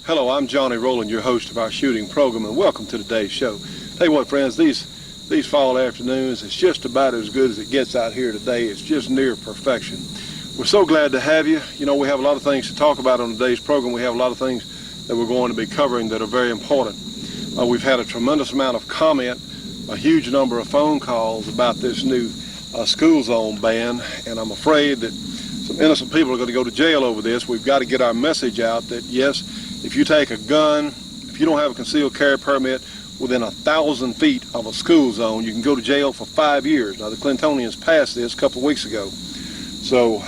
Hello, I'm Johnny Rowland, your host of our shooting program, and welcome to today's show. Tell you what, friends, these fall afternoons, it's just about as good as it gets out here today. It's just near perfection. We're so glad to have you. You know, we have a lot of things to talk about on today's program. We have a lot of things that we're going to be covering that are very important. We've had a tremendous amount of comment, a huge number of phone calls about this new school zone ban, and I'm afraid that some innocent people are going to go to jail over this. We've got to get our message out that, yes, if you take a gun, if you don't have a concealed carry permit within 1,000 feet of a school zone, you can go to jail for 5 years. Now, the Clintonians passed this a couple of weeks ago. So,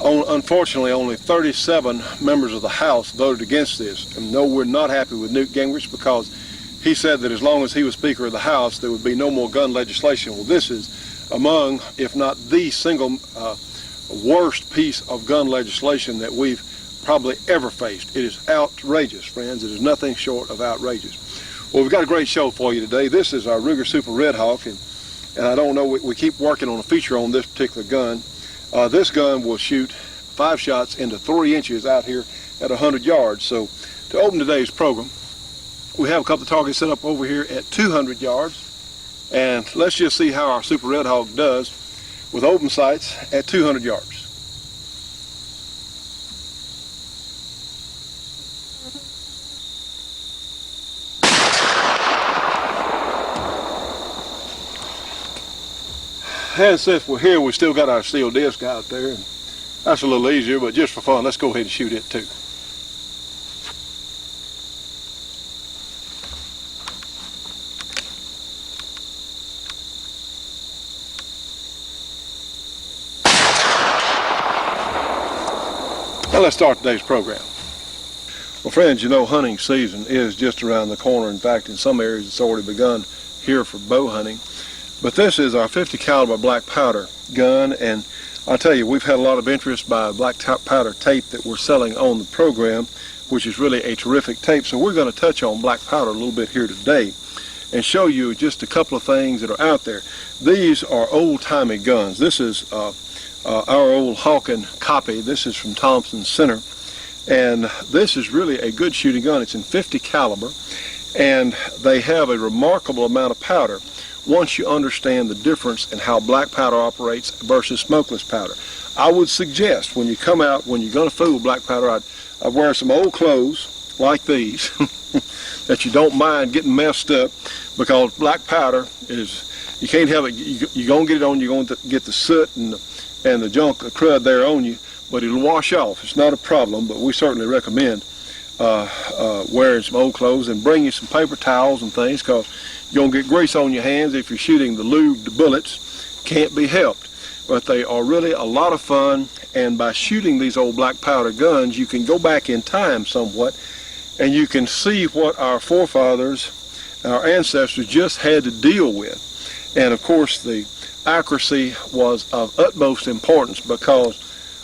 unfortunately, only 37 members of the House voted against this. And no, we're not happy with Newt Gingrich because he said that as long as he was Speaker of the House, there would be no more gun legislation. Well, this is among, if not the single worst piece of gun legislation that we've probably ever faced. It is outrageous, friends. It is nothing short of outrageous. Well, we've got a great show for you today. This is our Ruger Super Red Hawk, and I don't know, we keep working on a feature on this particular gun. This gun will shoot 5 shots into 3 inches out here at 100 yards. So to open today's program, we have a couple of targets set up over here at 200 yards, and let's just see how our Super Red Hawk does with open sights at 200 yards. And since we're here, we still got our steel disc out there. And that's a little easier, but just for fun, let's go ahead and shoot it too. Now let's start today's program. Well, friends, you know hunting season is just around the corner. In fact, in some areas it's already begun here for bow hunting. But this is our 50 caliber black powder gun, and I'll tell you, we've had a lot of interest by black powder tape that we're selling on the program, which is really a terrific tape. So we're going to touch on black powder a little bit here today and show you just a couple of things that are out there. These are old-timey guns. This is our old Hawken copy. This is from Thompson Center, and this is really a good shooting gun. It's in 50 caliber, and they have a remarkable amount of powder once you understand the difference in how black powder operates versus smokeless powder. I would suggest when you come out, when you're going to fool black powder, I'd wear some old clothes like these that you don't mind getting messed up, because black powder is, you can't have it, you're going to get it on, you're going to get the soot and the junk, the crud there on you, but it'll wash off. It's not a problem, but we certainly recommend wearing some old clothes, and bring you some paper towels and things, because you're going to get grease on your hands if you're shooting the lubed bullets. Can't be helped. But they are really a lot of fun, and by shooting these old black powder guns, you can go back in time somewhat, and you can see what our forefathers, our ancestors just had to deal with. And of course, the accuracy was of utmost importance, because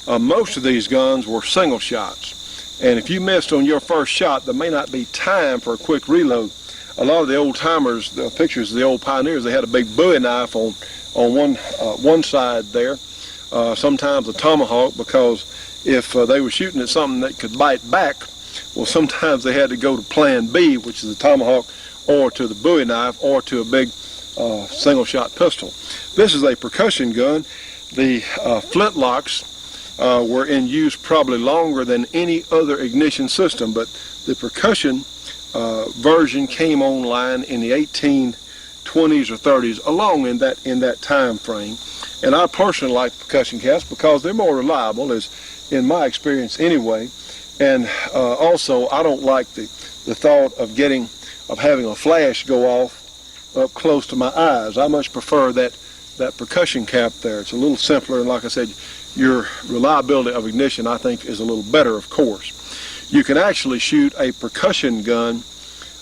most of these guns were single shots. And if you missed on your first shot, there may not be time for a quick reload. A lot of the old timers, the pictures of the old pioneers, they had a big Bowie knife on one side there, sometimes a tomahawk, because if they were shooting at something that could bite back, well, sometimes they had to go to plan B, which is the tomahawk, or to the Bowie knife, or to a big single shot pistol. This is a percussion gun. The flintlocks were in use probably longer than any other ignition system, but the percussion version came online in the 1820s or 30s, along in that time frame. And I personally like percussion caps because they're more reliable, as in my experience anyway. And also, I don't like the thought of having a flash go off up close to my eyes. I much prefer that percussion cap there. It's a little simpler, and like I said, your reliability of ignition, I think, is a little better, of course. You can actually shoot a percussion gun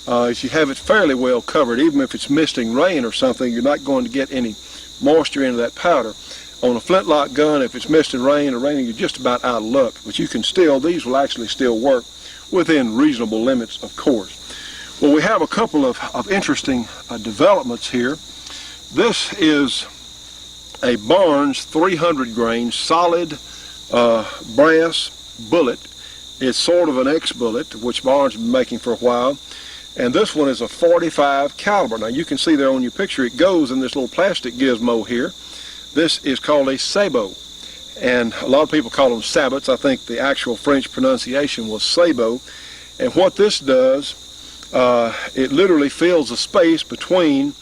if you have it fairly well covered. Even if it's misting rain or something, you're not going to get any moisture into that powder. On a flintlock gun, if it's misting rain or raining, you're just about out of luck. But you can still, these will actually still work within reasonable limits, of course. Well, we have a couple of interesting developments here. This is a Barnes 300 grain solid brass bullet It's sort of an X bullet, which Barnes has been making for a while. And this one is a 45 caliber. Now you can see there on your picture it goes in this little plastic gizmo here. This is called a sabot. And a lot of people call them sabots. I think the actual French pronunciation was sabot. And what this does, it literally fills the space between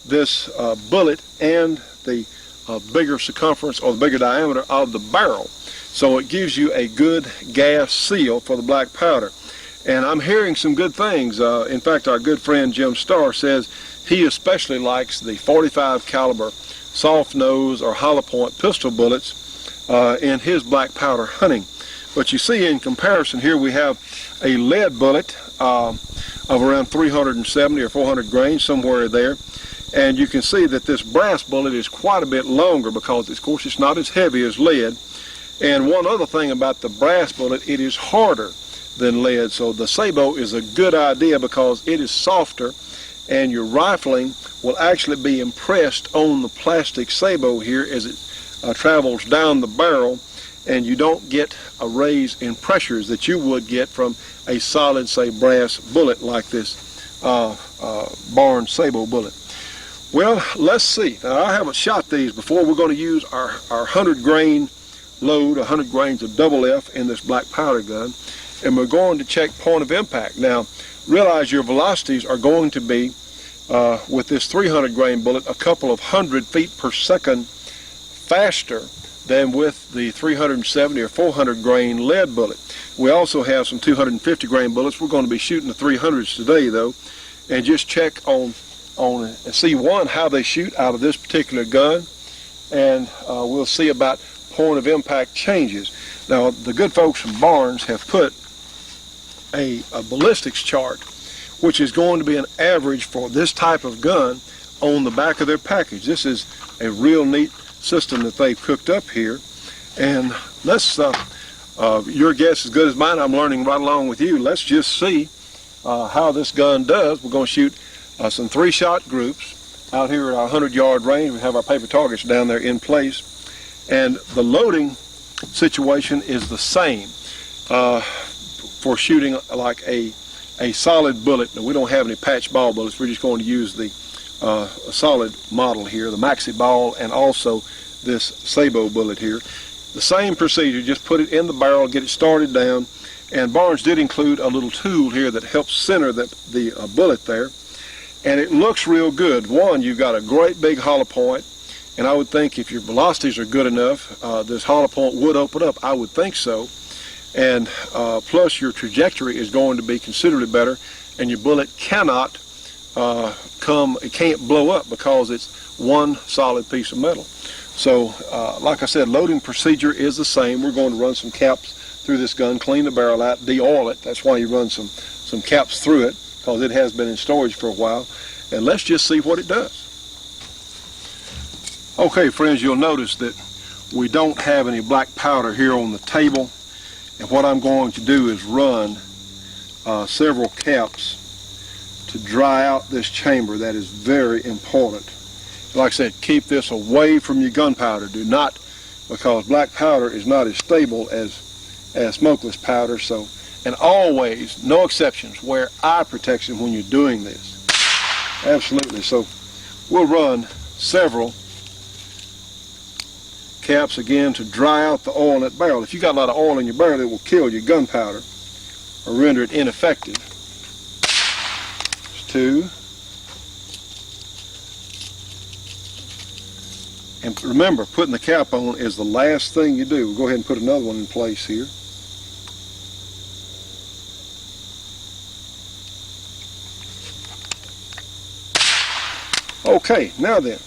this bullet and the bigger circumference or the bigger diameter of the barrel. So it gives you a good gas seal for the black powder. And I'm hearing some good things. In fact, our good friend Jim Starr says he especially likes the 45 caliber soft nose or hollow point pistol bullets in his black powder hunting. But you see, in comparison here, we have a lead bullet of around 370 or 400 grains, somewhere there. And you can see that this brass bullet is quite a bit longer because, of course, it's not as heavy as lead. And one other thing about the brass bullet, it is harder than lead. So the sabot is a good idea because it is softer, and your rifling will actually be impressed on the plastic sabot here as it travels down the barrel, and you don't get a raise in pressures that you would get from a solid, say, brass bullet like this Barnes sabot bullet. Well, let's see. Now, I haven't shot these before. We're going to use our 100 grain load, 100 grains of double F in this black powder gun, and we're going to check point of impact. Now, realize your velocities are going to be, with this 300 grain bullet, a couple of 100 feet per second faster than with the 370 or 400 grain lead bullet. We also have some 250 grain bullets. We're going to be shooting the 300s today, though, and just check on see, one, how they shoot out of this particular gun, and we'll see about point of impact changes. Now, the good folks from Barnes have put a ballistics chart, which is going to be an average for this type of gun on the back of their package. This is a real neat system that they've cooked up here, and let's your guess is as good as mine. I'm learning right along with you. Let's just see how this gun does. We're going to shoot some 3-shot groups out here at our 100-yard range. We have our paper targets down there in place, and the loading situation is the same for shooting like a solid bullet. Now, we don't have any patch ball bullets. We're just going to use the solid model here, the maxi ball, and also this sabot bullet here. The same procedure, just put it in the barrel, get it started down, and Barnes did include a little tool here that helps center the bullet there, and it looks real good. One, you've got a great big hollow point, and I would think if your velocities are good enough, this hollow point would open up. I would think so. And plus your trajectory is going to be considerably better, and your bullet cannot it can't blow up because it's one solid piece of metal. So like I said, loading procedure is the same. We're going to run some caps through this gun, clean the barrel out, de-oil it. That's why you run some caps through it, because it has been in storage for a while. And let's just see what it does. Okay, friends, you'll notice that we don't have any black powder here on the table. And what I'm going to do is run several caps to dry out this chamber. That is very important. Like I said, keep this away from your gunpowder. Do not, because black powder is not as stable as smokeless powder. So, and always, no exceptions, wear eye protection when you're doing this. Absolutely. So we'll run several caps again to dry out the oil in that barrel. If you got a lot of oil in your barrel, it will kill your gunpowder or render it ineffective. There's 2. And remember, putting the cap on is the last thing you do. We'll go ahead and put another one in place here. Okay, now then,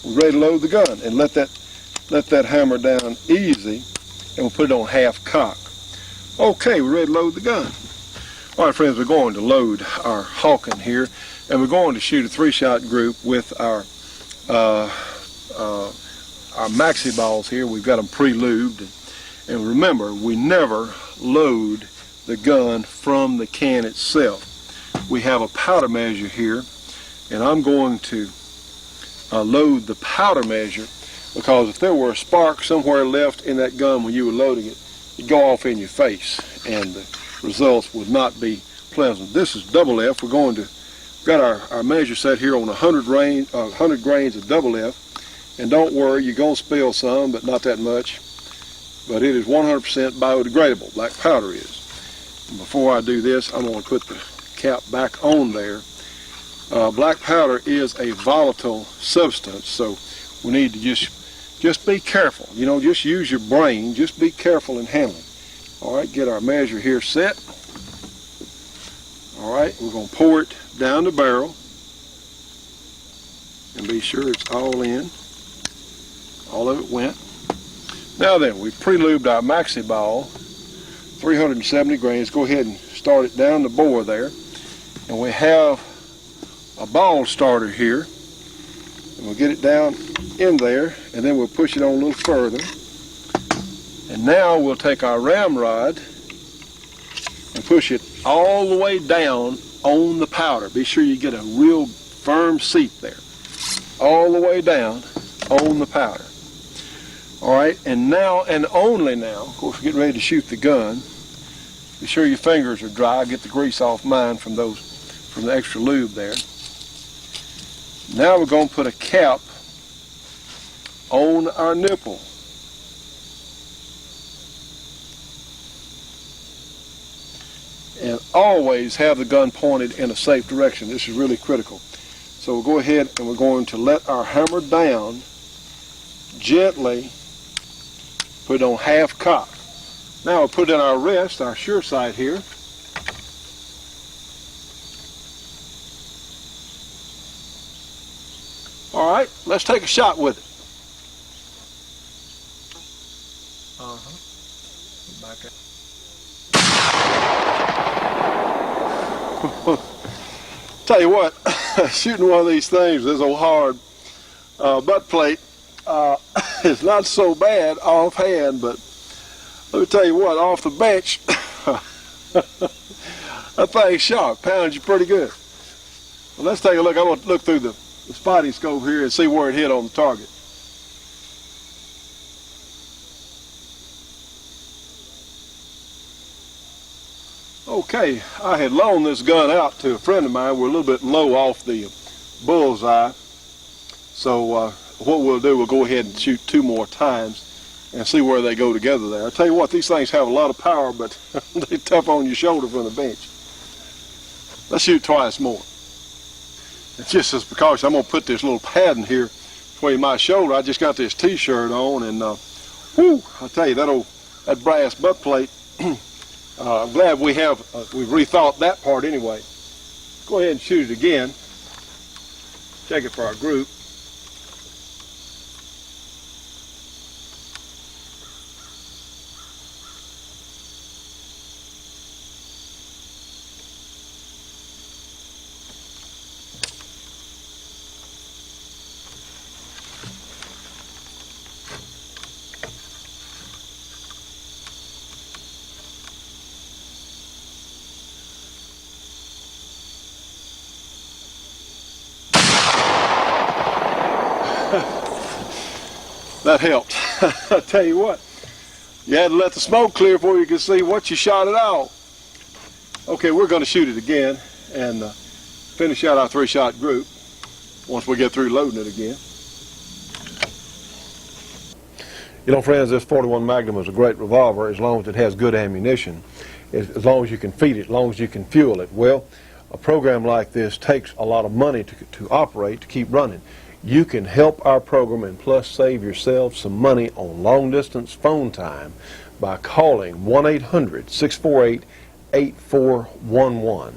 we're ready to load the gun, and let that hammer down easy, and we'll put it on half cock. Okay, we're ready to load the gun. All right, friends, we're going to load our Hawken here, and we're going to shoot a 3-shot group with our maxi balls here. We've got them pre-lubed, and remember, we never load the gun from the can itself. We have a powder measure here, and I'm going to load the powder measure, because if there were a spark somewhere left in that gun when you were loading it, it'd go off in your face, and the results would not be pleasant. This is double F. We're going to got our measure set here on 100 grains of double F, and don't worry, you're going to spill some, but not that much. But it is 100% biodegradable. Black powder is. And before I do this, I'm going to put the cap back on there. Black powder is a volatile substance, so we need to just be careful. You know, just use your brain. Just be careful in handling. All right, get our measure here set. All right, we're going to pour it down the barrel and be sure it's all in. All of it went. Now then, we've pre-lubed our maxi ball, 370 grains. Go ahead and start it down the bore there. And we have a ball starter here. And we'll get it down in there, and then we'll push it on a little further. And now we'll take our ramrod and push it all the way down on the powder. Be sure you get a real firm seat there. All the way down on the powder. All right, and now and only now, of course, we're getting ready to shoot the gun. Be sure your fingers are dry. Get the grease off mine from the extra lube there. Now we're going to put a cap on our nipple. And always have the gun pointed in a safe direction. This is really critical. So we'll go ahead and we're going to let our hammer down gently, put it on half cock. Now we'll put it in our rest, our sure sight here. All right, let's take a shot with it. Back up. Tell you what, shooting one of these things, this old hard butt plate, is not so bad offhand, but let me tell you what, off the bench, that thing's sharp, pounds you pretty good. Well, let's take a look. I'm going to look through the spotting scope here and see where it hit on the target. Okay, I had loaned this gun out to a friend of mine. We're a little bit low off the bullseye, so what we'll do, we'll go ahead and shoot 2 more times and see where they go together there. I tell you what, these things have a lot of power, but they're tough on your shoulder from the bench. Let's shoot twice more. And just as precaution, I'm going to put this little padding here between my shoulder. I just got this t-shirt on, and whew, I tell you, that brass butt plate, I'm glad we've rethought that part anyway. Go ahead and shoot it again. Check it for our group. That helped. I tell you what, you had to let the smoke clear before you could see what you shot it out. Okay, we're going to shoot it again and finish out our 3-shot group once we get through loading it again. You know, friends, this 41 Magnum is a great revolver as long as it has good ammunition, as long as you can feed it, as long as you can fuel it. Well, a program like this takes a lot of money to operate, to keep running. You can help our program and plus save yourself some money on long-distance phone time by calling 1-800-648-8411.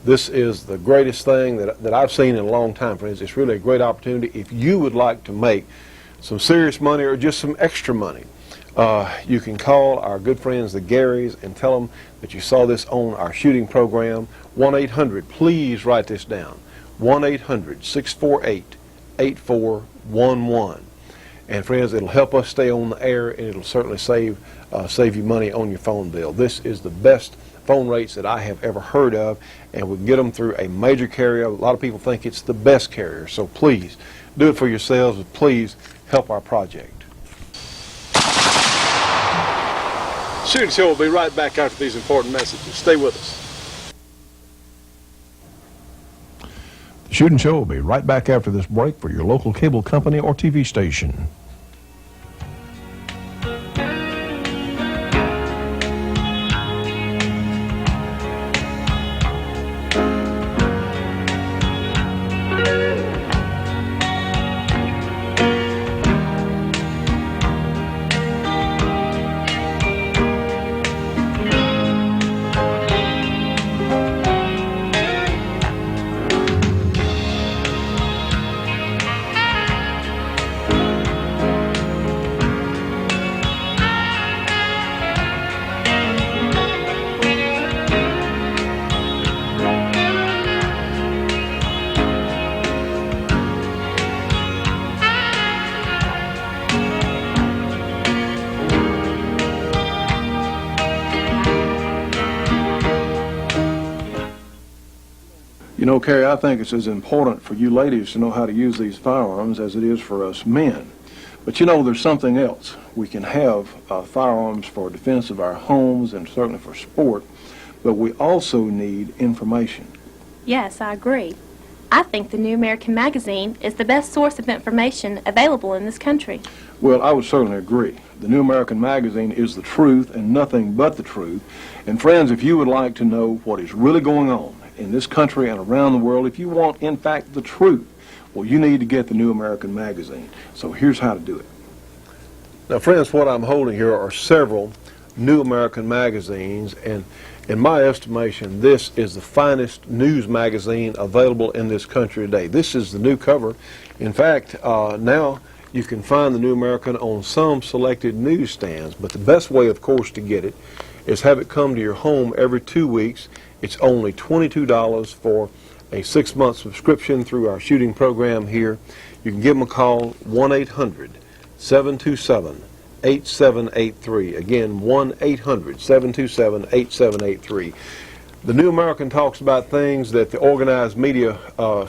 This is the greatest thing that I've seen in a long time, friends. It's really a great opportunity. If you would like to make some serious money or just some extra money, you can call our good friends the Garys and tell them that you saw this on our shooting program. 1-800, please write this down, 1-800-648-8411. And friends, it'll help us stay on the air, and it'll certainly save you money on your phone bill. This is the best phone rates that I have ever heard of, and we can get them through a major carrier. A lot of people think it's the best carrier, so please do it for yourselves, and please help our project. Shooting Show will be right back after these important messages. Stay with us. The Shootin' Show will be right back after this break for your local cable company or TV station. You know, Carrie, I think it's as important for you ladies to know how to use these firearms as it is for us men. But you know, there's something else. We can have firearms for defense of our homes and certainly for sport, but we also need information. Yes, I agree. I think the New American Magazine is the best source of information available in this country. Well, I would certainly agree. The New American Magazine is the truth and nothing but the truth. And friends, if you would like to know what is really going on in this country and around the world, if you want, in fact, the truth, well, you need to get the New American Magazine. So here's how to do it. Now, friends, what I'm holding here are several New American magazines, and in my estimation, this is the finest news magazine available in this country today. This is the new cover. In fact, now you can find the New American on some selected newsstands, but the best way, of course, to get it is have it come to your home every 2 weeks. It's only $22 for a 6-month subscription through our shooting program here. You can give them a call, 1-800-727-8783. Again, 1-800-727-8783. The New American talks about things that the organized media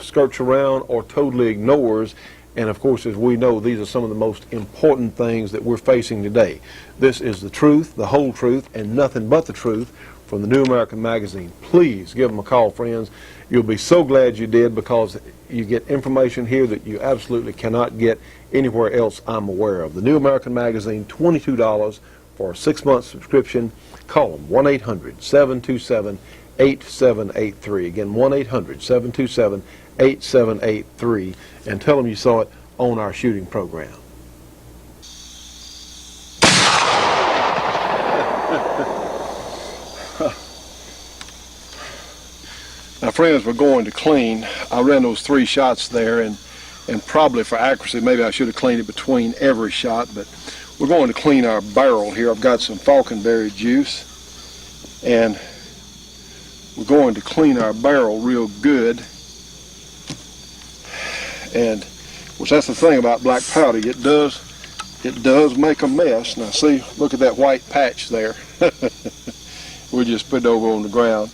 skirts around or totally ignores. And of course, as we know, these are some of the most important things that we're facing today. This is the truth, the whole truth, and nothing but the truth from the New American Magazine. Please give them a call, friends. You'll be so glad you did, because you get information here that you absolutely cannot get anywhere else I'm aware of. The New American Magazine, $22 for a 6-month subscription. Call them, 1-800-727-8783. Again, 1-800-727-8783, and tell them you saw it on our shooting program. Now, friends, we're going to clean. I ran those 3 shots there, and probably for accuracy, maybe I should have cleaned it between every shot, but we're going to clean our barrel here. I've got some falconberry juice, and we're going to clean our barrel real good. And of course, that's the thing about black powder. It does make a mess. Now see, look at that white patch there. We just put it over on the ground,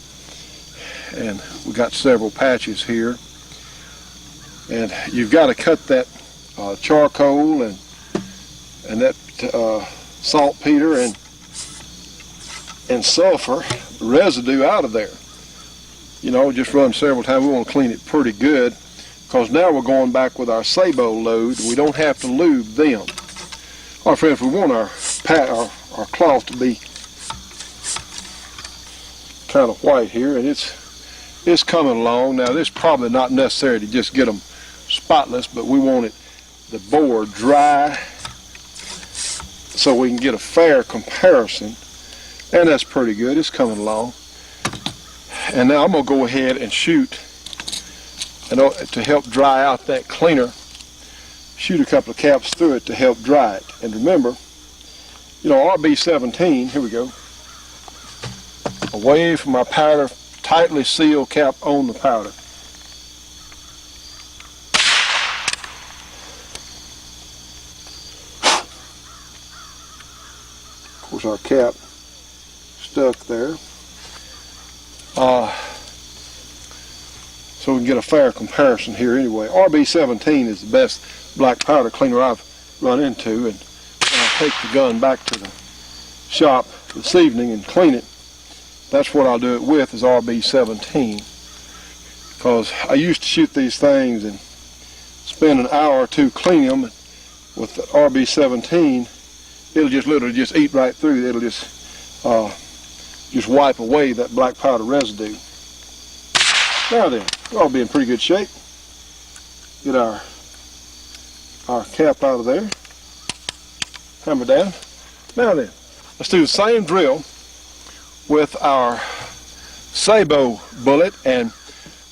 and we got several patches here. And you've got to cut that charcoal and that saltpeter and sulfur residue out of there. You know, just run several times. We want to clean it pretty good, because now we're going back with our Sabo load. We don't have to lube them. All right, friends, we want our cloth to be kind of white here, and it's coming along. Now, this is probably not necessary to just get them spotless, but we want the board dry so we can get a fair comparison, and that's pretty good. It's coming along. And now I'm going to go ahead and shoot, and to help dry out that cleaner, shoot a couple of caps through it to help dry it. And remember, you know, RB17, here we go, away from our powder, tightly sealed cap on the powder. Of course, our cap stuck there. So we can get a fair comparison here anyway. RB17 is the best black powder cleaner I've run into, and when I take the gun back to the shop, this evening and clean it, that's what I'll do it with, is RB17. Because I used to shoot these things and spend an hour or two cleaning them. With the RB17, it'll just literally just eat right through. It'll just wipe away that black powder residue. Now then, we'll all be in pretty good shape. Get our cap out of there. Hammer down. Now then, let's do the same drill with our sabot bullet, and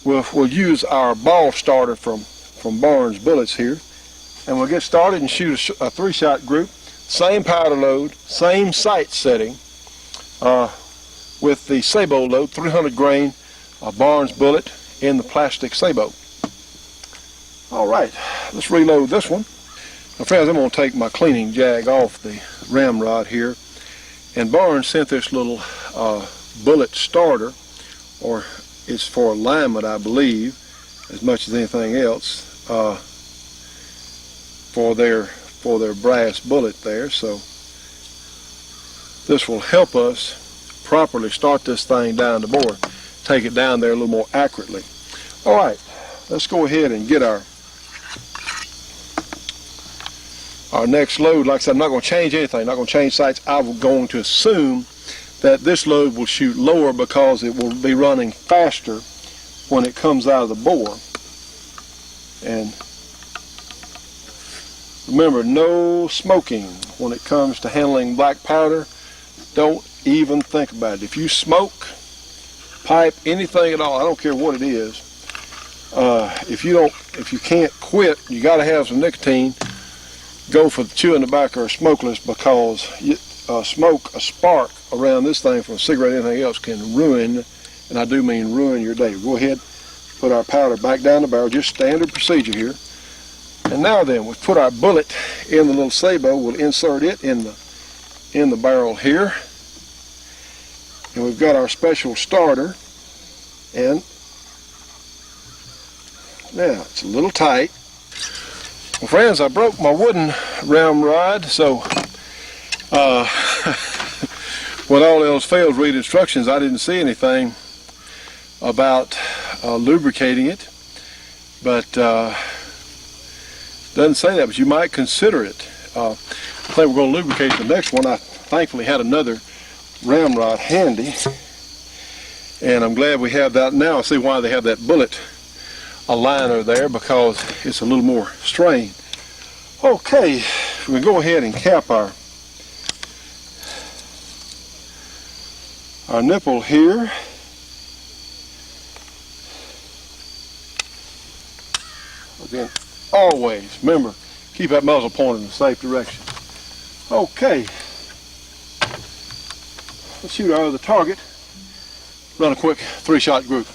we'll use our ball starter from Barnes Bullets here, and we'll get started and shoot a 3-shot group. Same powder load, same sight setting, with the sabot load, 300 grain Barnes bullet in the plastic sabot. All right, let's reload this one. Now friends, I'm going to take my cleaning jag off the ramrod here, and Barnes sent this little bullet starter, or it's for alignment, I believe, as much as anything else, for their brass bullet there. So this will help us properly start this thing down the bore, take it down there a little more accurately. All right, let's go ahead and get our next load. Like I said, I'm not going to change anything, not going to change sights. I'm going to assume that this load will shoot lower because it will be running faster when it comes out of the bore. And remember, no smoking when it comes to handling black powder. Don't even think about it. If you smoke, pipe, anything at all, I don't care what it is, if you can't quit, you got to have some nicotine. Go for chewing tobacco or smokeless, because a spark around this thing from a cigarette or anything else can ruin, and I do mean ruin, your day. Go ahead, put our powder back down the barrel, just standard procedure here. And now then, we'll put our bullet in the little sabot. We'll insert it in the barrel here, and we've got our special starter. And now it's a little tight. Well, friends, I broke my wooden ramrod, so when all else fails, read instructions. I didn't see anything about lubricating it, but doesn't say that, but you might consider it. I think we're going to lubricate the next one. I thankfully had another ramrod handy, and I'm glad we have that now. I see why they have that bullet aligner there, because it's a little more strain. Okay, we'll go ahead and cap our nipple here. Again, always remember, keep that muzzle pointed in a safe direction. Okay, let's shoot our other target. Run a quick 3-shot group.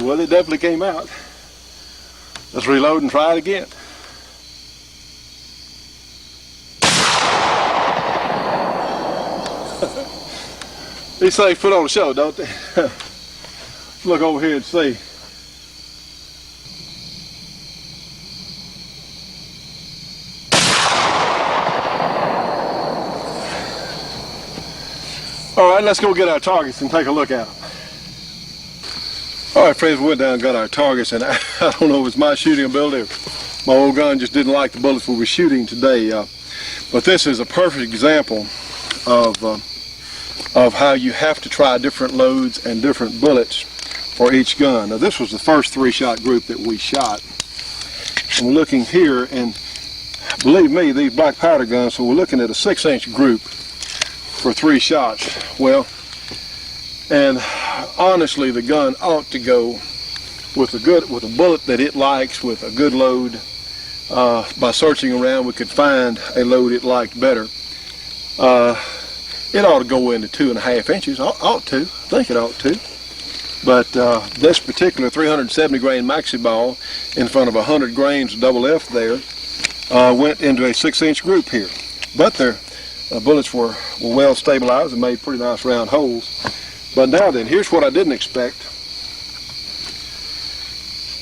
Well, it definitely came out. Let's reload and try it again. These things put on a show, don't they? Look over here and see. All right, let's go get our targets and take a look at them. All right, friends, we went down and got our targets, and I don't know if it's my shooting ability or my old gun just didn't like the bullets we were shooting today. But this is a perfect example of how you have to try different loads and different bullets for each gun. Now, this was the first 3-shot group that we shot. And we're looking here, and believe me, these black powder guns, so we're looking at a 6-inch group for 3 shots. Well, and honestly, the gun ought to go with a bullet that it likes, with a good load. By searching around, we could find a load it liked better. It ought to go into 2.5 inches. Ought to. I think it ought to. But this particular 370 grain maxi ball in front of 100 grains of double F there went into a 6-inch group here. But their bullets were well stabilized and made pretty nice round holes. But now then, here's what I didn't expect.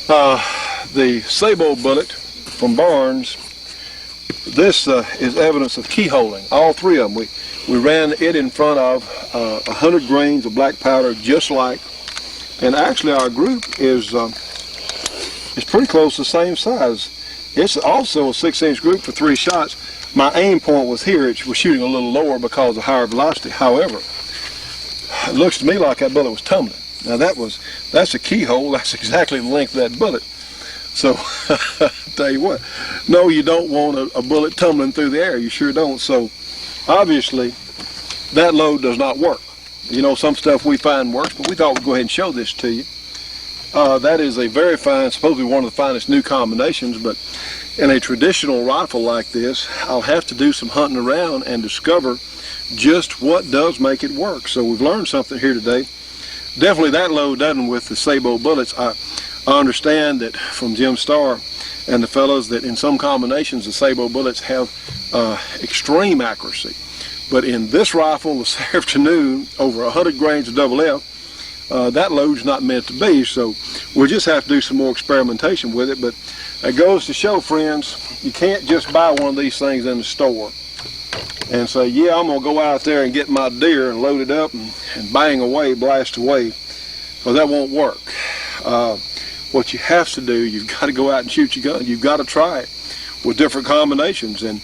The Sabo bullet from Barnes, this is evidence of keyholing, all three of them. We ran it in front of 100 grains of black powder, just like, and actually our group is pretty close to the same size. It's also a 6-inch group for 3 shots. My aim point was here. It was shooting a little lower because of higher velocity. However, it looks to me like that bullet was tumbling. Now that's a keyhole. That's exactly the length of that bullet. So, tell you what, no, you don't want a bullet tumbling through the air. You sure don't. So, obviously, that load does not work. You know, some stuff we find works, but we thought we'd go ahead and show this to you. That is a very fine, supposedly one of the finest new combinations, but in a traditional rifle like this, I'll have to do some hunting around and discover just what does make it work. So we've learned something here today. Definitely that load doesn't with the Sabo bullets. I understand that from Jim Starr and the fellows that in some combinations the Sabo bullets have extreme accuracy. But in this rifle this afternoon, over 100 grains of double F, that load's not meant to be. So we'll just have to do some more experimentation with it. But it goes to show, friends, you can't just buy one of these things in the store and say, yeah, I'm going to go out there and get my deer and load it up and bang away, blast away. Well, that won't work. What you have to do, you've got to go out and shoot your gun. You've got to try it with different combinations. And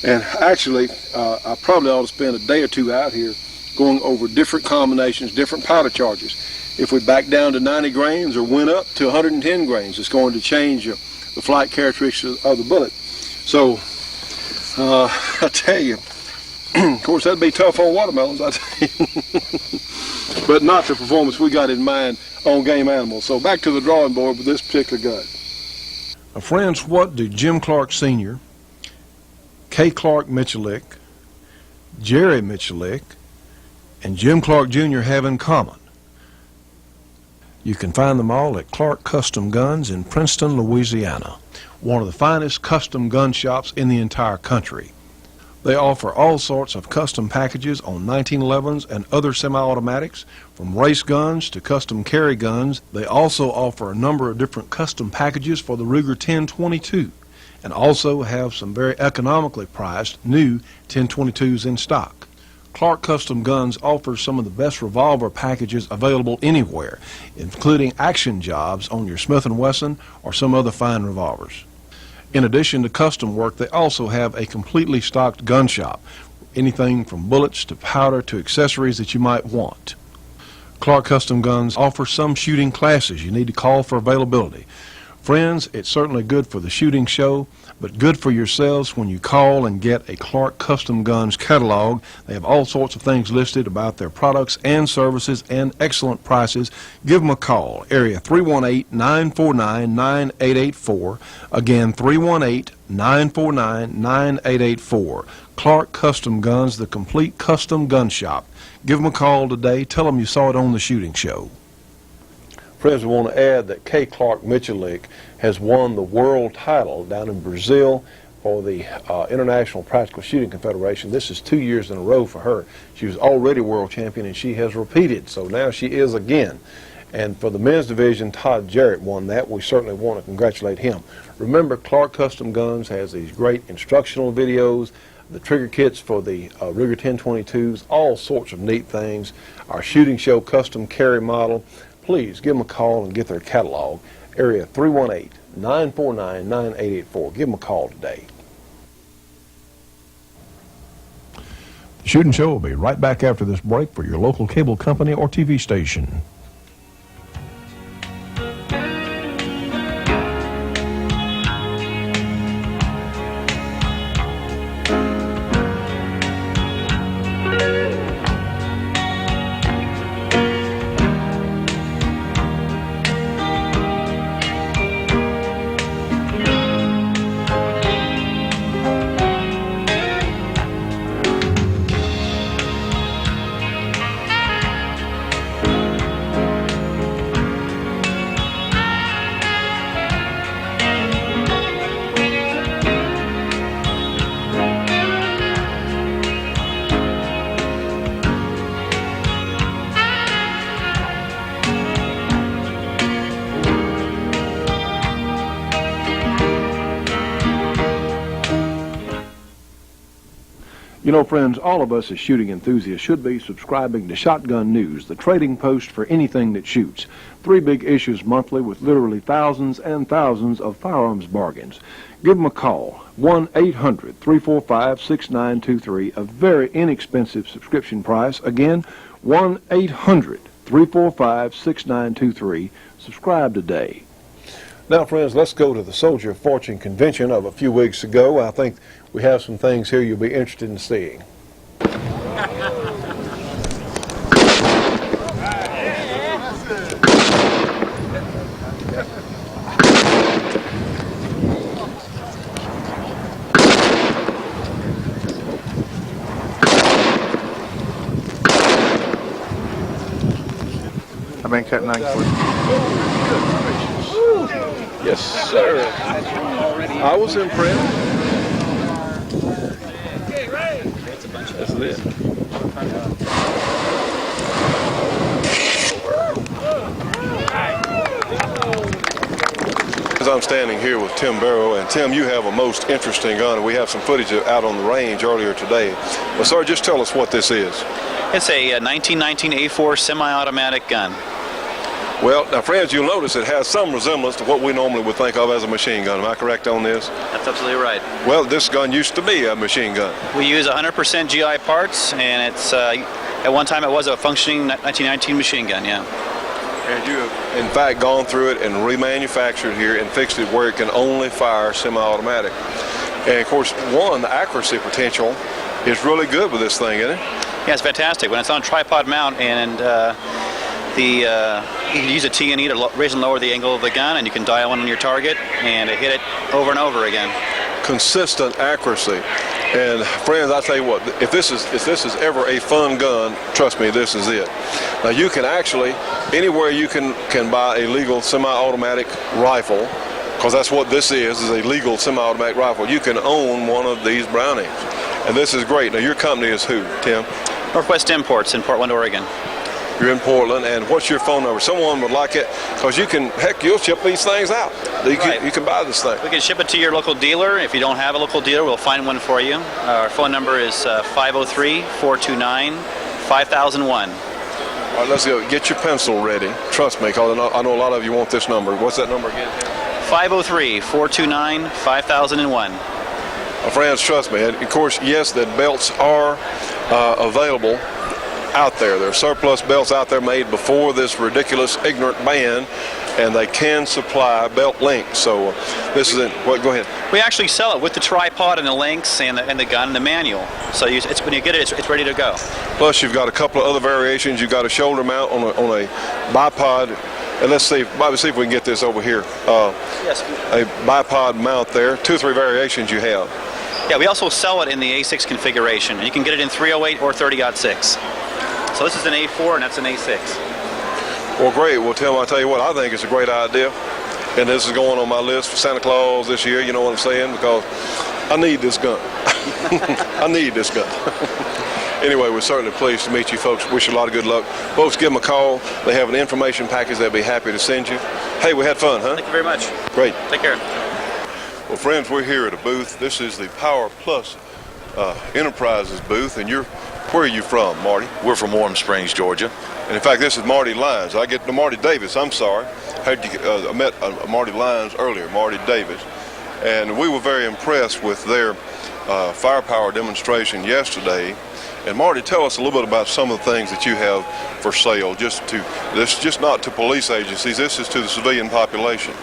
actually, I probably ought to spend a day or two out here going over different combinations, different powder charges. If we back down to 90 grains or went up to 110 grains, it's going to change the flight characteristics of the bullet. So, I tell you, of course, that'd be tough on watermelons, I tell you. But not the performance we got in mind on game animals. So back to the drawing board with this particular gun. Now, friends, what do Jim Clark Sr., K. Clark Michalik, Jerry Michalik, and Jim Clark Jr. have in common? You can find them all at Clark Custom Guns in Princeton, Louisiana, one of the finest custom gun shops in the entire country. They offer all sorts of custom packages on 1911s and other semi-automatics, from race guns to custom carry guns. They also offer a number of different custom packages for the Ruger 1022, and also have some very economically priced new 1022s in stock. Clark Custom Guns offers some of the best revolver packages available anywhere, including action jobs on your Smith & Wesson or some other fine revolvers. In addition to custom work, they also have a completely stocked gun shop, anything from bullets to powder to accessories that you might want. Clark Custom Guns offers some shooting classes. You need to call for availability. Friends, it's certainly good for the shooting show, but good for yourselves when you call and get a Clark Custom Guns catalog. They have all sorts of things listed about their products and services and excellent prices. Give them a call. Area 318-949-9884. Again, 318-949-9884. Clark Custom Guns, the complete custom gun shop. Give them a call today. Tell them you saw it on the shooting show. Friends, we want to add that K. Clark Michalik has won the world title down in Brazil for the International Practical Shooting Confederation. This is 2 years in a row for her. She was already world champion, and she has repeated, so now she is again. And for the men's division, Todd Jarrett won that. We certainly want to congratulate him. Remember, Clark Custom Guns has these great instructional videos, the trigger kits for the Ruger 1022s, all sorts of neat things, our shooting show custom carry model. Please give them a call and get their catalog. Area 318-949-9884. Give them a call today. The Shootin' Show will be right back after this break for your local cable company or TV station. You know, friends, all of us as shooting enthusiasts should be subscribing to Shotgun News, the trading post for anything that shoots. 3 big issues monthly with literally thousands and thousands of firearms bargains. Give them a call, 1-800-345-6923, a very inexpensive subscription price. Again, 1-800-345-6923. Subscribe today. Now, friends, let's go to the Soldier of Fortune convention of a few weeks ago. I think we have some things here you'll be interested in seeing. I've been cutting nice. Yes, sir. I was impressed. That's it. As I'm standing here with Tim Barrow, and Tim, you have a most interesting gun. We have some footage out on the range earlier today. Well, sir, just tell us what this is. It's a 1919 A4 semi-automatic gun. Well, now, friends, you'll notice it has some resemblance to what we normally would think of as a machine gun. Am I correct on this? That's absolutely right. Well, this gun used to be a machine gun. We use 100% GI parts, and it's at one time it was a functioning 1919 machine gun, yeah. And you have, in fact, gone through it and remanufactured here and fixed it where it can only fire semi-automatic. And, of course, the accuracy potential is really good with this thing, isn't it? Yeah, it's fantastic. When it's on a tripod mount, and you can use a T&E to raise and lower the angle of the gun, and you can dial in on your target and hit it over and over again. Consistent accuracy. And friends, I tell you what, if this is ever a fun gun, trust me, this is it. Now you can actually, anywhere you can buy a legal semi-automatic rifle, because that's what this is a legal semi-automatic rifle. You can own one of these Brownings. And this is great. Now your company is who, Tim? Northwest Imports in Portland, Oregon. You're in Portland, and what's your phone number? Someone would like it, because you'll ship these things out. You can buy this thing. We can ship it to your local dealer. If you don't have a local dealer, we'll find one for you. Our phone number is 503-429-5001. All right, let's go. Get your pencil ready. Trust me, because I know a lot of you want this number. What's that number again? 503-429-5001. Well, friends, trust me. And of course, yes, the belts are available out there. There are surplus belts out there made before this ridiculous ignorant ban, and they can supply belt links. So this is it. Go ahead. We actually sell it with the tripod and the links and the gun and the manual. So when you get it, it's ready to go. Plus, you've got a couple of other variations. You've got a shoulder mount on a bipod. And let's see if we can get this over here. Yes. A bipod mount there. 2 or 3 variations you have. Yeah, we also sell it in the A6 configuration. You can get it in 308 or 30-06. So this is an A4 and that's an A6. Well, great. Well, Tim, I'll tell you what, I think it's a great idea. And this is going on my list for Santa Claus this year, you know what I'm saying? Because I need this gun. I need this gun. Anyway, we're certainly pleased to meet you folks. Wish you a lot of good luck. Folks, give them a call. They have an information package they'll be happy to send you. Hey, we had fun, huh? Thank you very much. Great. Take care. Well, friends, we're here at a booth. This is the Power Plus Enterprises booth, and where are you from, Marty? We're from Warm Springs, Georgia. And in fact, this is Marty Lyons. I get to Marty Davis. I'm sorry. I met Marty Lyons earlier, Marty Davis, and we were very impressed with their firepower demonstration yesterday. And Marty, tell us a little bit about some of the things that you have for sale. This is just not to police agencies. This is to the civilian population.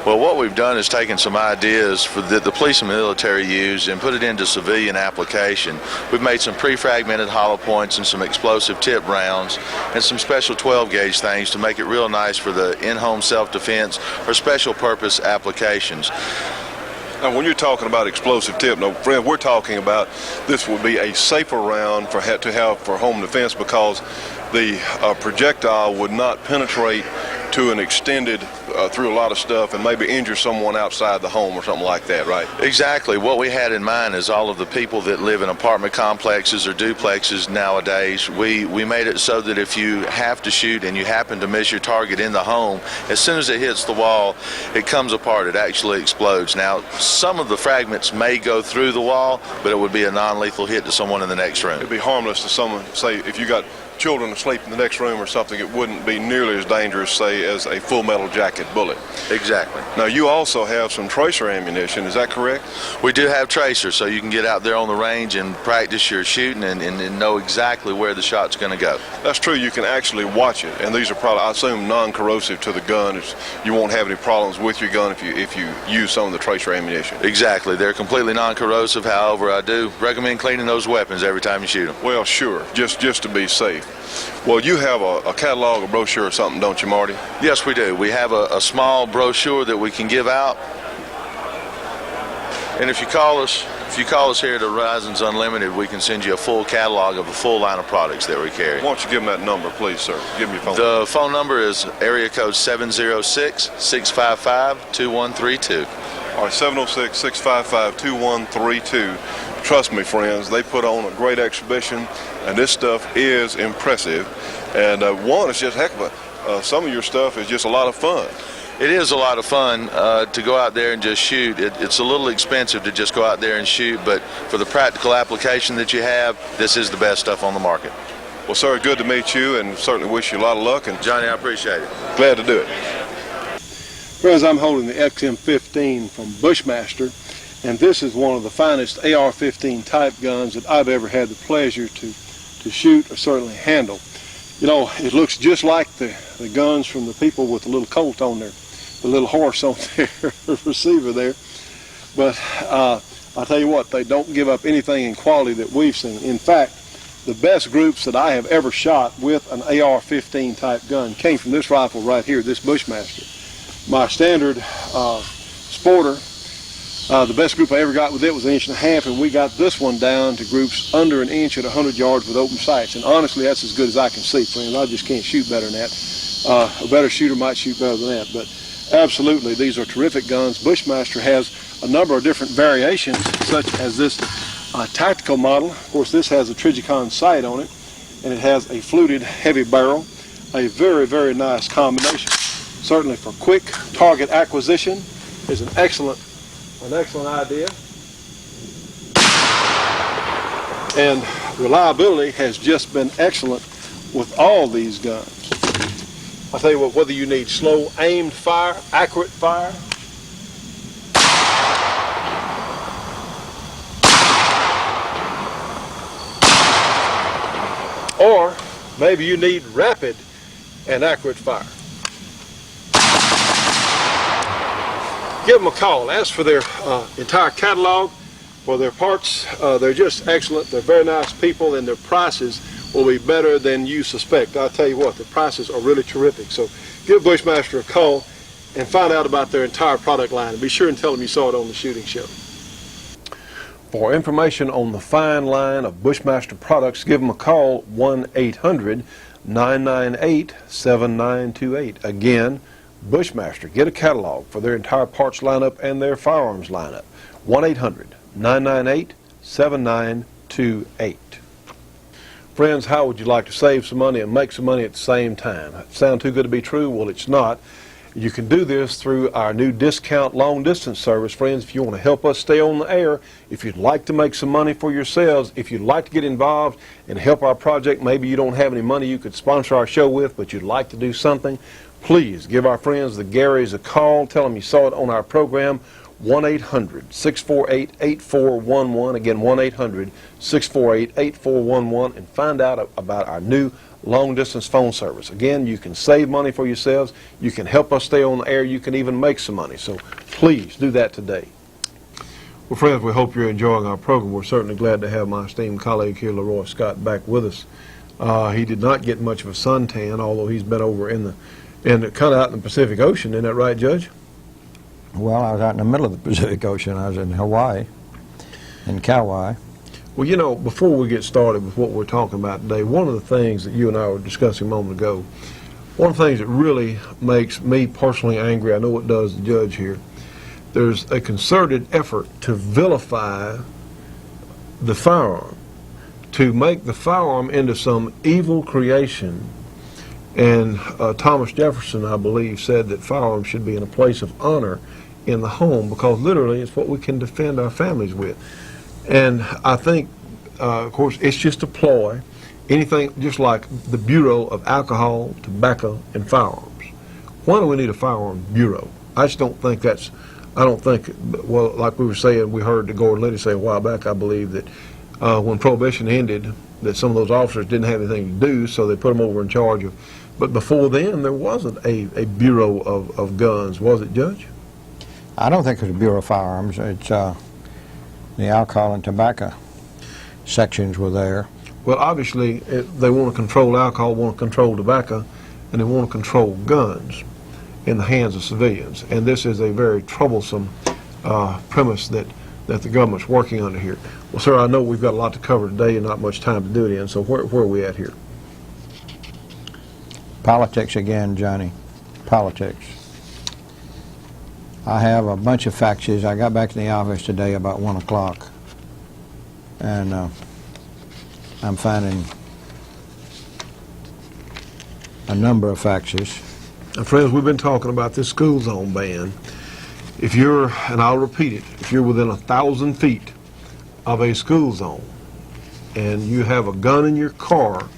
Well, what we've done is taken some ideas that the police and military use and put it into civilian application. We've made some pre-fragmented hollow points and some explosive tip rounds and some special 12-gauge things to make it real nice for the in-home self-defense or special purpose applications. Now, when you're talking about explosive tip, no, friend, we're talking about this would be a safer round to have for home defense, because the projectile would not penetrate to an extended through a lot of stuff and maybe injure someone outside the home or something like that, right? Exactly. What we had in mind is all of the people that live in apartment complexes or duplexes nowadays. We made it so that if you have to shoot and you happen to miss your target in the home, as soon as it hits the wall, it comes apart. It actually explodes. Now, some of the fragments may go through the wall, but it would be a non-lethal hit to someone in the next room. It'd be harmless to someone, say, if you got children asleep in the next room or something, it wouldn't be nearly as dangerous, say, as a full metal jacket bullet. Exactly. Now, you also have some tracer ammunition, is that correct? We do have tracers, so you can get out there on the range and practice your shooting and know exactly where the shot's going to go. That's true. You can actually watch it, and these are probably, I assume, non-corrosive to the gun. You won't have any problems with your gun if you use some of the tracer ammunition. Exactly. They're completely non-corrosive. However, I do recommend cleaning those weapons every time you shoot them. Well, sure, just to be safe. Well, you have a catalog, a brochure or something, don't you, Marty? Yes, we do. We have a small brochure that we can give out. And if you call us here at Rowlands Unlimited, we can send you a full catalog of the full line of products that we carry. Why don't you give them that number, please, sir? Give me your phone. The phone number is area code 706-655-2132. All right, 706-655-2132. Trust me, friends, they put on a great exhibition, and this stuff is impressive. And one, it's just heck of a, some of your stuff is just a lot of fun. It is a lot of fun to go out there and just shoot. It's a little expensive to just go out there and shoot, but for the practical application that you have, this is the best stuff on the market. Well, sir, good to meet you, and certainly wish you a lot of luck. And Johnny, I appreciate it. Glad to do it. Friends, I'm holding the XM15 from Bushmaster, and this is one of the finest AR-15 type guns that I've ever had the pleasure to shoot or certainly handle. You know, it looks just like the guns from the people with the little colt on there, the little horse on their receiver there. But I'll tell you what, they don't give up anything in quality that we've seen. In fact, the best groups that I have ever shot with an AR-15 type gun came from this rifle right here, this Bushmaster. My standard sporter, the best group I ever got with it was 1.5 inches, and we got this one down to groups under 1 inch at 100 yards with open sights. And honestly, that's as good as I can see, friends. I just can't shoot better than that. A better shooter might shoot better than that. But absolutely, these are terrific guns. Bushmaster has a number of different variations, such as this tactical model. Of course, this has a Trigicon sight on it, and it has a fluted heavy barrel. A very, very nice combination. Certainly for quick target acquisition is an excellent idea. And reliability has just been excellent with all these guns. I'll tell you what, whether you need slow aimed fire, accurate fire, or maybe you need rapid and accurate fire, give them a call. Ask for their entire catalog, for their parts. They're just excellent. They're very nice people, and their prices will be better than you suspect. I'll tell you what, the prices are really terrific. So give Bushmaster a call and find out about their entire product line. And be sure and tell them you saw it on the shooting show. For information on the fine line of Bushmaster products, give them a call, 1-800-998-7928. Again, Bushmaster. Get a catalog for their entire parts lineup and their firearms lineup. 1-800-998-7928. Friends, how would you like to save some money and make some money at the same time? Sound too good to be true? Well, it's not. You can do this through our new discount long distance service. Friends, if you want to help us stay on the air, if you'd like to make some money for yourselves, if you'd like to get involved and help our project, maybe you don't have any money you could sponsor our show with, but you'd like to do something, please give our friends the Garys a call. Tell them you saw it on our program. 1-800-648-8411. Again, 1-800-648-8411, and find out about our new long-distance phone service. Again, you can save money for yourselves. You can help us stay on the air. You can even make some money. So please do that today. Well, friends, we hope you're enjoying our program. We're certainly glad to have my esteemed colleague here, Leroy Scott, back with us. He did not get much of a suntan, although he's been over in the kind of out in the Pacific Ocean. Isn't that right, Judge? Well, I was out in the middle of the Pacific Ocean. I was in Hawaii, in Kauai. Well, you know, before we get started with what we're talking about today, one of the things that you and I were discussing a moment ago, One of the things that really makes me personally angry, I know it does the judge here, there's a concerted effort to vilify the firearm, to make the firearm into some evil creation. And Thomas Jefferson, I believe, said that firearms should be in a place of honor in the home, because literally it's what we can defend our families with. And I think, of course, it's just a ploy. Anything just like the Bureau of Alcohol, Tobacco, and Firearms. Why do we need a firearm bureau? I just don't think that's, I don't think, well, like we were saying, we heard Gordon Liddy say a while back, I believe, that when Prohibition ended, that some of those officers didn't have anything to do, so they put them over in charge of, but before then, there wasn't a Bureau of Guns, was it, Judge? I don't think it's a Bureau of Firearms. It's the alcohol and tobacco sections were there. Well, obviously, they want to control alcohol, want to control tobacco, and they want to control guns in the hands of civilians. And this is a very troublesome premise that the government's working under here. Well, sir, I know we've got a lot to cover today and not much time to do it in, so where are we at here? Politics again, Johnny. Politics. I have a bunch of faxes. I got back to the office today about 1 o'clock, and I'm finding a number of faxes. Now, friends, we've been talking about this school zone ban. If you're, and I'll repeat it, if you're within 1,000 feet of a school zone and you have a gun in your car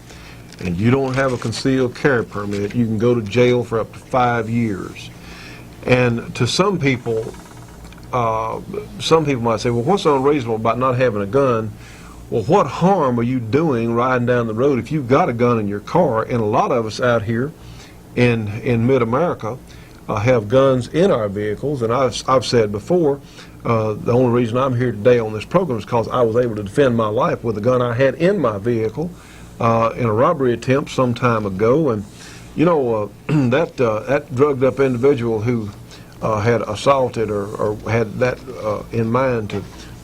and you don't have a concealed carry permit, you can go to jail for up to 5 years. And to some people might say, well, what's unreasonable about not having a gun? Well, what harm are you doing riding down the road if you've got a gun in your car? And a lot of us out here in mid-America have guns in our vehicles. And I've said before, the only reason I'm here today on this program is because I was able to defend my life with a gun I had in my vehicle in a robbery attempt some time ago. And you know, that drugged up individual who had assaulted or had that in mind to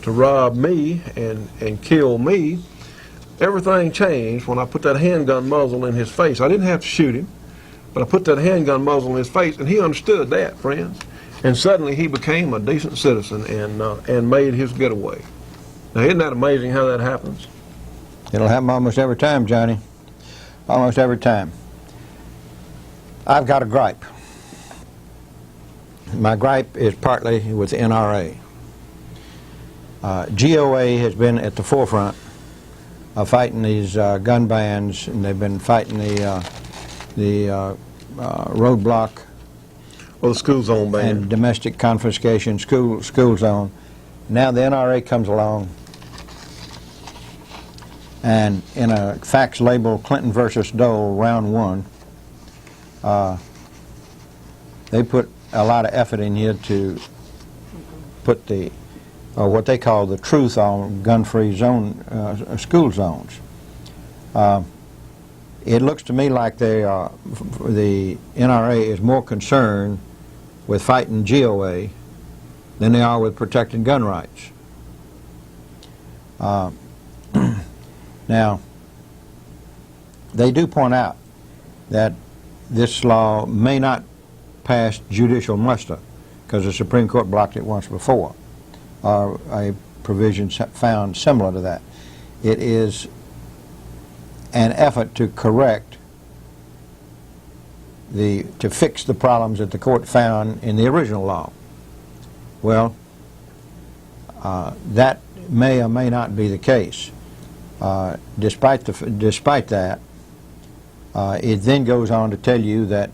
rob me and kill me, everything changed when I put that handgun muzzle in his face. I didn't have to shoot him, but I put that handgun muzzle in his face, and he understood that, friends. And suddenly he became a decent citizen and made his getaway. Now, isn't that amazing how that happens? It'll happen almost every time, Johnny. Almost every time. I've got a gripe. My gripe is partly with the NRA. GOA has been at the forefront of fighting these gun bans, and they've been fighting the roadblock, Well, the school zone ban. and domestic confiscation, school zone. Now the NRA comes along, and in a fax labeled Clinton versus Dole, round 1, they put a lot of effort in here to put the, or what they call the truth on gun-free zone, school zones. It looks to me like they are, the NRA is more concerned with fighting GOA than they are with protecting gun rights. Now, they do point out that this law may not pass judicial muster because the Supreme Court blocked it once before, or a provision found similar to that. It is an effort to correct to fix the problems that the court found in the original law. Well, that may or may not be the case. Despite that, it then goes on to tell you that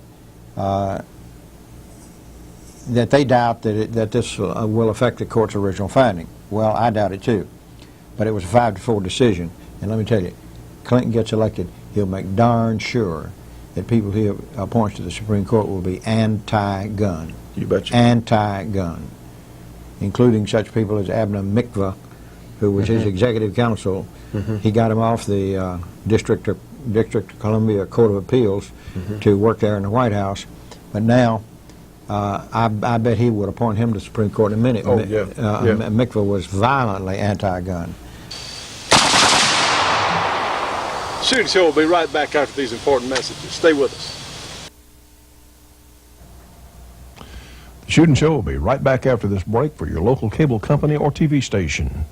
that they doubt that this will affect the court's original finding. Well, I doubt it too, but it was a 5-4 decision. And let me tell you, Clinton gets elected, he'll make darn sure that people he appoints to the Supreme Court will be anti-gun. You betcha. Anti-gun, including such people as Abner Mikva, who was his executive counsel. He got him off the District of Columbia Court of Appeals to work there in the White House. But now, I bet he would appoint him to the Supreme Court in a minute. Oh, yeah. Mikva was violently anti-gun. Shooting Show will be right back after these important messages. Stay with us. Shootin' Show will be right back after this break for your local cable company or TV station.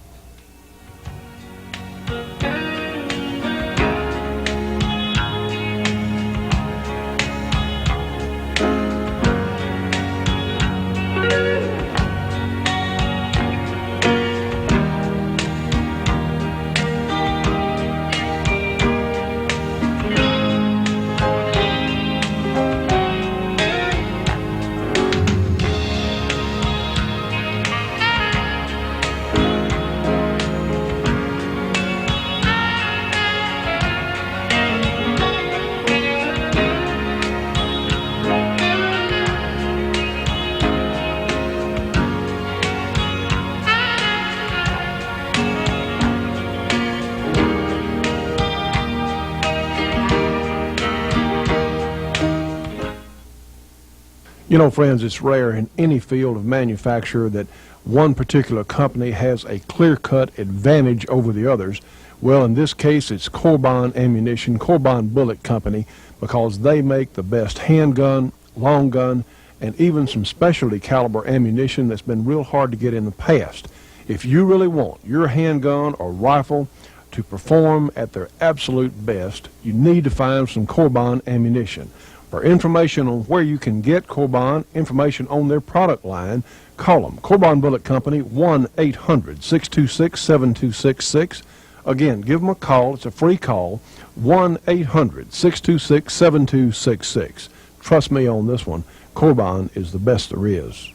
You know, friends, it's rare in any field of manufacture that one particular company has a clear-cut advantage over the others. Well, in this case, it's Corbin Ammunition, Corbin Bullet Company, because they make the best handgun, long gun, and even some specialty caliber ammunition that's been real hard to get in the past. If you really want your handgun or rifle to perform at their absolute best, you need to find some Corbin ammunition. For information on where you can get Corbin, information on their product line, call them. Corbin Bullet Company, 1-800-626-7266. Again, give them a call. It's a free call, 1-800-626-7266. Trust me on this one. Corbin is the best there is.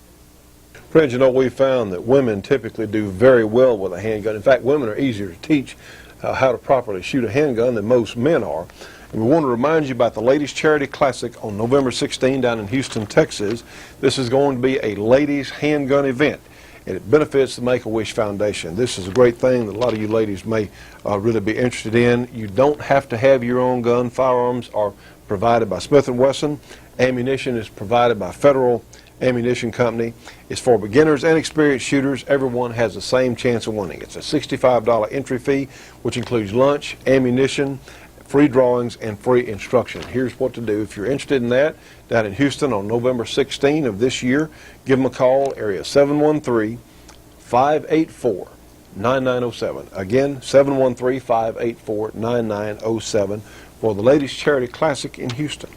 Friends, you know, we found that women typically do very well with a handgun. In fact, women are easier to teach how to properly shoot a handgun than most men are. And we want to remind you about the Ladies Charity Classic on November 16 down in Houston, Texas. This is going to be a ladies handgun event, and it benefits the Make-A-Wish Foundation. This is a great thing that a lot of you ladies may really be interested in. You don't have to have your own gun. Firearms are provided by Smith & Wesson. Ammunition is provided by Federal Ammunition Company. It's for beginners and experienced shooters. Everyone has the same chance of winning. It's a $65 entry fee, which includes lunch, ammunition, free drawings, and free instruction. Here's what to do. If you're interested in that, down in Houston on November 16 of this year, give them a call, area 713-584-9907. Again, 713-584-9907 for the Ladies Charity Classic in Houston.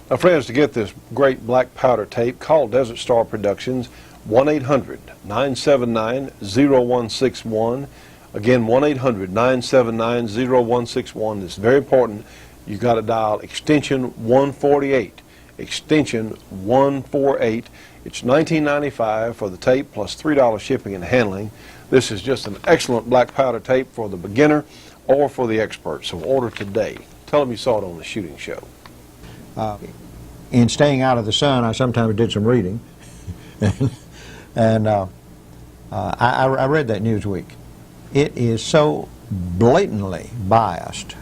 Now, friends, to get this great black powder tape, call Desert Star Productions, 1-800-979-0161. Again, 1-800-979-0161. It's very important. You've got to dial extension 148. Extension 148. It's $19.95 for the tape plus $3 shipping and handling. This is just an excellent black powder tape for the beginner or for the expert. So order today. Tell them you saw it on the Shooting Show. In staying out of the sun, I sometimes did some reading, and I read that Newsweek. It is so blatantly biased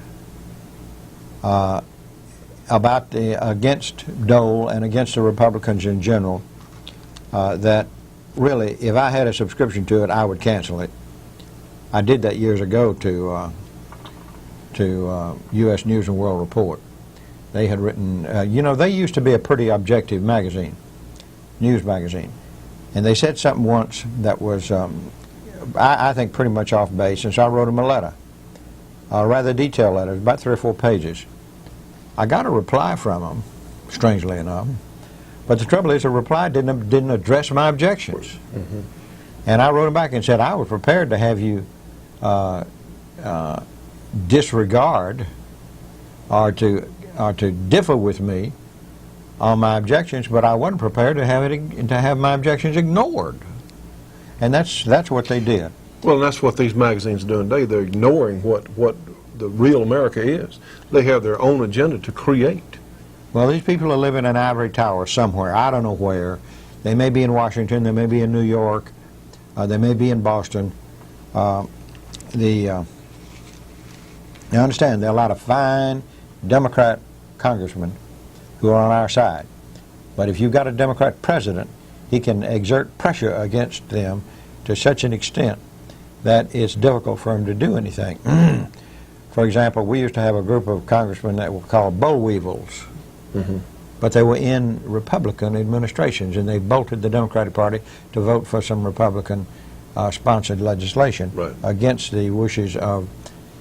against Dole and against the Republicans in general that really, if I had a subscription to it, I would cancel it. I did that years ago to U.S. News and World Report. They had written, you know, they used to be a pretty objective magazine, news magazine. And they said something once that was, I think, pretty much off base, and so I wrote them a letter, a rather detailed letter, about 3 or 4 pages. I got a reply from them, strangely enough, but the trouble is the reply didn't address my objections. Mm-hmm. And I wrote them back and said I was prepared to have you disregard or to differ with me on my objections, but I wasn't prepared to have my objections ignored, and that's what they did. Well, and that's what these magazines are doing today. They're ignoring what the real America is. They have their own agenda to create. Well, these people are living in an ivory tower somewhere. I don't know where. They may be in Washington. They may be in New York. They may be in Boston. You understand, there are a lot of fine Democrat congressmen who are on our side. But if you've got a Democrat president, he can exert pressure against them to such an extent that it's difficult for him to do anything. For example, we used to have a group of congressmen that were called boll weevils. But they were in Republican administrations, and they bolted the Democratic Party to vote for some Republican-sponsored legislation against the wishes of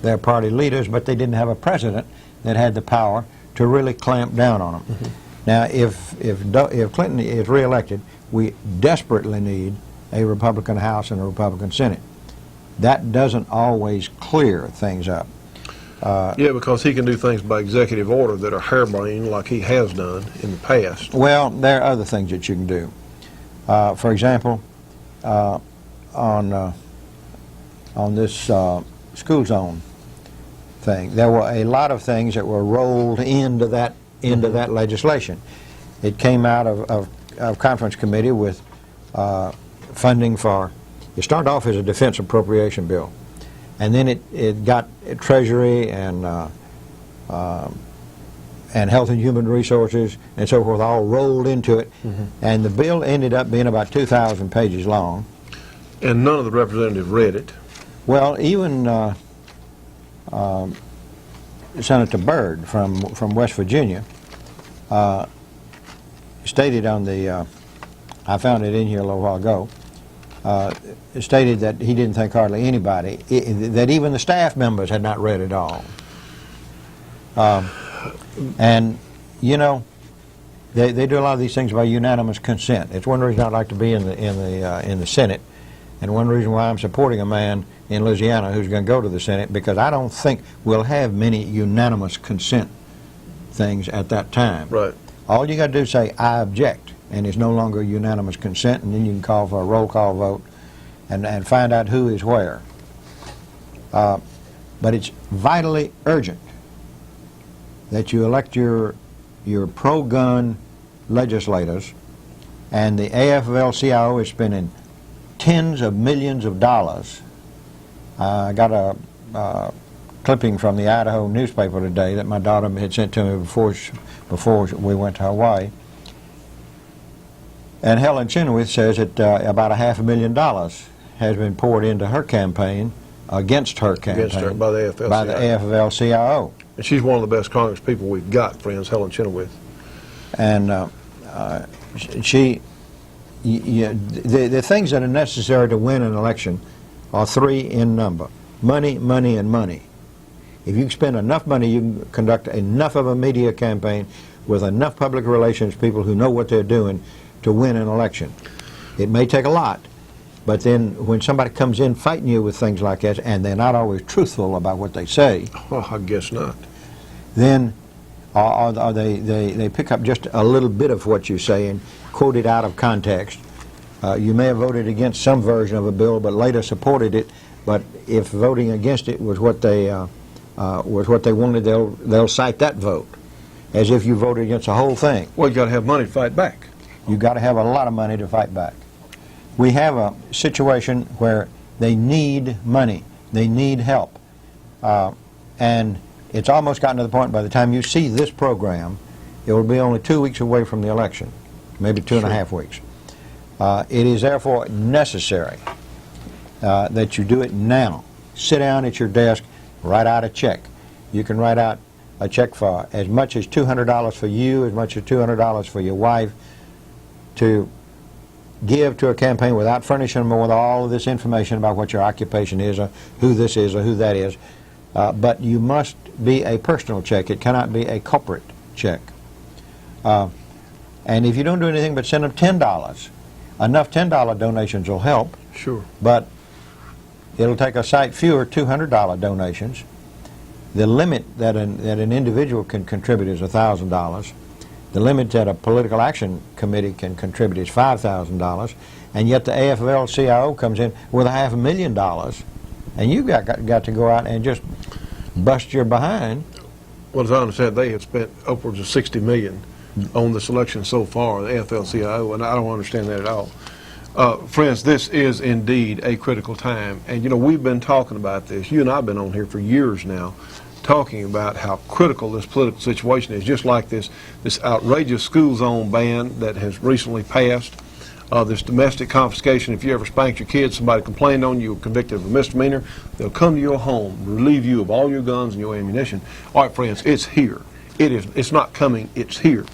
their party leaders, but they didn't have a president that had the power to really clamp down on them. Now, if Clinton is reelected, we desperately need a Republican House and a Republican Senate. That doesn't always clear things up. Yeah, because he can do things by executive order that are harebrained, like he has done in the past. Well, there are other things that you can do. For example, on this school zone thing, there were a lot of things that were rolled into that legislation. It came out of conference committee with funding for. It started off as a defense appropriation bill. And then it got Treasury and Health and Human Resources and so forth all rolled into it. And the bill ended up being about 2,000 pages long. And none of the representatives read it. Well, even Senator Byrd from West Virginia stated on the, I found it in here a little while ago, stated that he didn't think hardly anybody, that even the staff members had not read it all. And, you know, they do a lot of these things by unanimous consent. It's one reason I'd like to be in the Senate, and one reason why I'm supporting a man in Louisiana who's going to go to the Senate, because I don't think we'll have many unanimous consent things at that time. Right. All you got to do is say, I object, and it's no longer unanimous consent, and then you can call for a roll call vote and find out who is where. But it's vitally urgent that you elect your pro-gun legislators, and the AFL-CIO is spending tens of millions of dollars. I got a clipping from the Idaho newspaper today that my daughter had sent to me before we went to Hawaii. And Helen Chenoweth says that about $500,000 has been poured into her campaign, against her campaign, Against her, by the AFL-CIO. by the AFL-CIO. And she's one of the best Congress people we've got, friends, Helen Chenoweth. And the things that are necessary to win an election are three in number: money, money, and money. If you spend enough money, you can conduct enough of a media campaign with enough public relations people who know what they're doing to win an election. It may take a lot, but then when somebody comes in fighting you with things like that, and they're not always truthful about what they say, Well, I guess not. then or they pick up just a little bit of what you say and quote it out of context. You may have voted against some version of a bill, but later supported it. But if voting against it was what they wanted, they'll cite that vote as if you voted against the whole thing. Well, you got to have money to fight back. You've got to have a lot of money to fight back. We have a situation where they need money, they need help, and it's almost gotten to the point by the time you see this program, it will be only 2 weeks away from the election, maybe two and a half weeks. It is therefore necessary that you do it now. Sit down at your desk, write out a check. You can write out a check for as much as $200 for you, as much as $200 for your wife, to give to a campaign without furnishing them with all of this information about what your occupation is, or who this is, or who that is. But you must be a personal check. It cannot be a corporate check. And if you don't do anything but send them $10, enough $10 donations will help. Sure. But it'll take a sight fewer $200 donations. The limit that an individual can contribute is $1,000. The limit that a political action committee can contribute is $5,000. and yet the AFL-CIO comes in with $500,000, and you've got to go out and just bust your behind. Well, as I understand, they have spent upwards of $60 million on the selection so far, the AFL-CIO, and I don't understand that at all. Friends, this is indeed a critical time, and we've been talking about this. You and I have been on here for years now, talking about how critical this political situation is, just like this outrageous school zone ban that has recently passed, this domestic confiscation. If you ever spanked your kids, somebody complained on you, were convicted of a misdemeanor, they'll come to your home, relieve you of all your guns and your ammunition. All right, friends, it's here. It's not coming, it's here.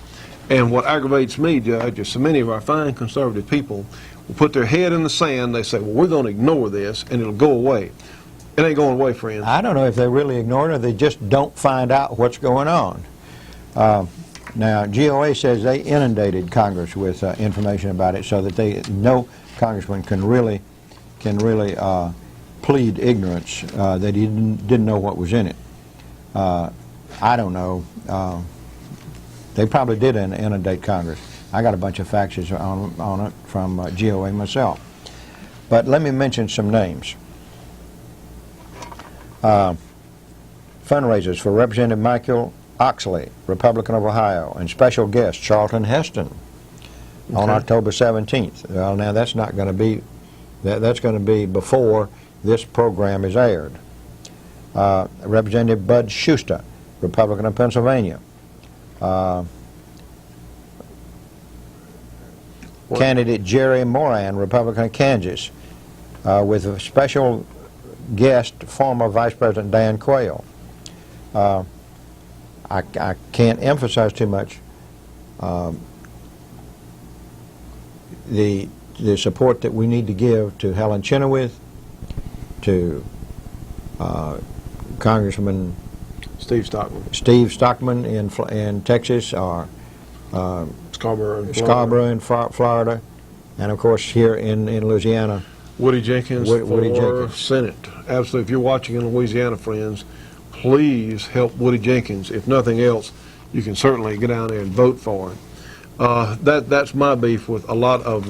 And what aggravates me, Judge, is so many of our fine conservative people will put their head in the sand. They say, well, we're going to ignore this, and it'll go away. It ain't going away, friends. I don't know if they really ignore it or they just don't find out what's going on. Now, GOA says they inundated Congress with information about it so that no congressman can really plead ignorance that he didn't know what was in it. I don't know. They probably did inundate Congress. I got a bunch of faxes on it from GOA myself. But let me mention some names. Fundraisers for Representative Michael Oxley, Republican of Ohio, and special guest Charlton Heston on October 17th. Well, now that's not going to be, that's going to be before this program is aired. Representative Bud Schuster, Republican of Pennsylvania. Candidate Jerry Moran, Republican of Kansas, with a special guest, former Vice President Dan Quayle. I can't emphasize too much the support that we need to give to Helen Chenoweth, to Congressman Steve Stockman in Texas, or Scarborough in Florida, and of course here in Louisiana. Woody Jenkins for Senate. Absolutely. If you're watching in Louisiana, friends, please help Woody Jenkins. If nothing else, you can certainly get down there and vote for him. That's my beef with a lot of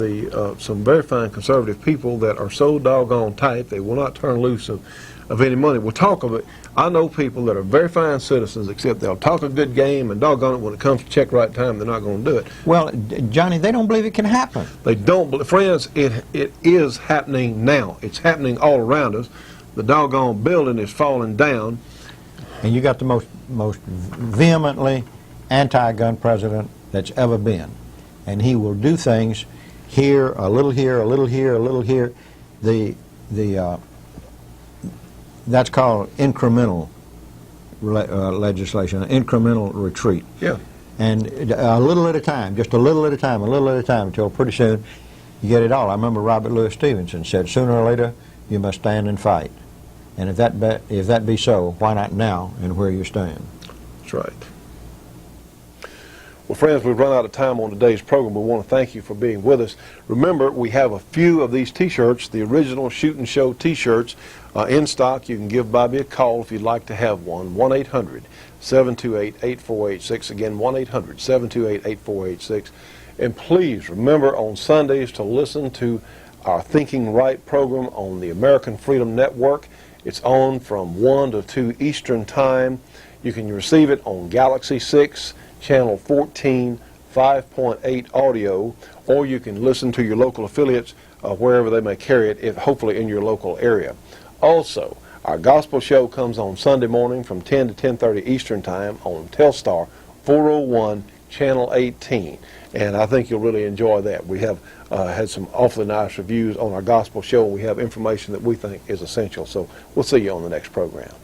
some very fine conservative people that are so doggone tight they will not turn loose of any money. We'll talk of it. I know people that are very fine citizens, except they'll talk a good game, and doggone it, when it comes to check right time, they're not going to do it. Well, Johnny, they don't believe it can happen. They don't. Friends, it is happening now. It's happening all around us. The doggone building is falling down. And you got the most vehemently anti-gun president that's ever been. And he will do things here, a little here, a little here, a little here. That's called incremental legislation, an incremental retreat. Yeah. And a little at a time, just a little at a time, until pretty soon you get it all. I remember Robert Louis Stevenson said, sooner or later you must stand and fight. And if that be so, why not now and where you stand? That's right. Well, friends, we've run out of time on today's program. We want to thank you for being with us. Remember, we have a few of these T-shirts, the original Shootin' Show T-shirts, in stock. You can give Bobby a call if you'd like to have one. 1-800-728-8486. Again, 1-800-728-8486. And please remember on Sundays to listen to our Thinking Right program on the American Freedom Network. It's on from 1 to 2 Eastern Time. You can receive it on Galaxy 6, Channel 14, 5.8 audio, or you can listen to your local affiliates wherever they may carry it, hopefully in your local area. Also, our gospel show comes on Sunday morning from 10 to 10:30 Eastern Time on Telstar 401, Channel 18. And I think you'll really enjoy that. We have had some awfully nice reviews on our gospel show, and we have information that we think is essential. So we'll see you on the next program.